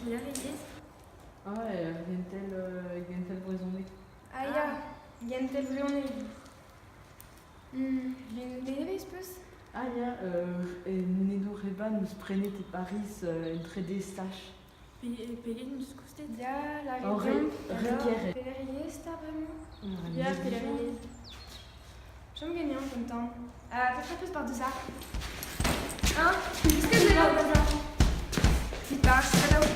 Hier, Iris. Ah, il y a une telle raisonnée. Ah ja, igen tel vleone. Lene vespus? Ah ja, Nedo Reban nous prenait tes Paris une très déstache. Pelin nous coustet? Ja, la Oh, région. Requiere. Peleriez, t'as vraiment? Ja, Peleriez. J'aime gagner en même temps. Faites plus par de ça. Hein? Qu'est-ce que j'ai là au bazar? Petite barre, c'est pas là où.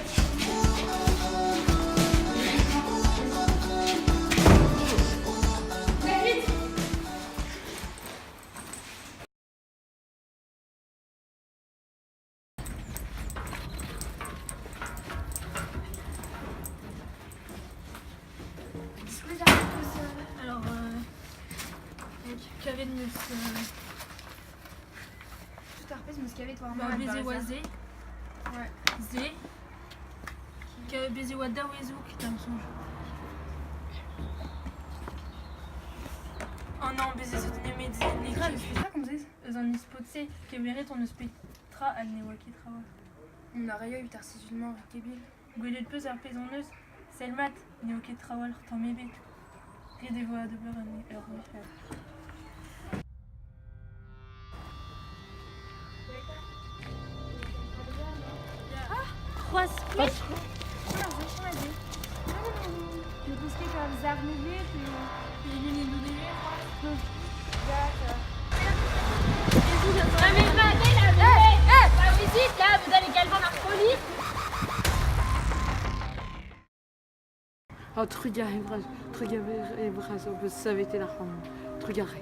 Alors, kavet mus Tout à repèse, mais ce qu'il y avait toi. baiser oisé, Ouais. zé, baiser wada wezouk, t'as me songe. Oh non, baiser soutenir mes Grave, je fais ça comme ça. Zan ispotse, keveret on uspetra al newaki trava. On a rien eu tarcisullement avec Kebil. Gwelet peus ar pezonneus, selmat, neoket trawal t'emmebet. Red voix de beurre et Michel. Trois splits. Je pense que quand vous arrivez, Et il est nous des Ah mais venez là, la visite là, vous allez également la police. Oh, trugaré, vous savez, la femme. Trugaré.